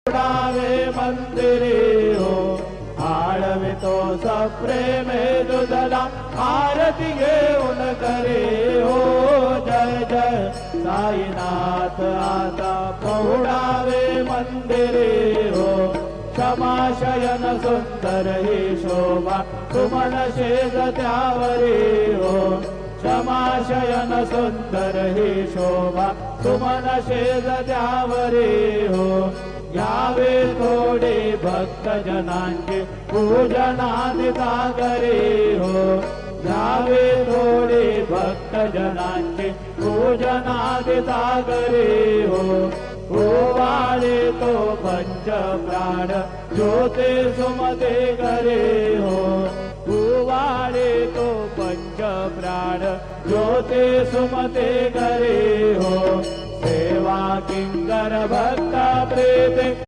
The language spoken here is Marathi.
उडावे मंदिरे हो आळवे तो सप्रेमे दुधला आरती घेऊन करे हो जय जय साईनाथ आता पहुडावे मंदिरे हो क्षमाशयन सुंदर ही शोभा सुमन शेज त्यावरे हो क्षमाशयन सुंदर ही शोभा सुमन शेज त्यावरे हो यावे थोडे भक्त जनांचे पूजनादि सागरे हो यावे थोडे भक्त जनांचे पूजनादि सागरे हो ओवाळे तो पंच प्राण ज्योते सुमते करे हो ओवाळे तो पंच प्राण ज्योते सुमते करे हो सेवा किंकर भक्त प्रेते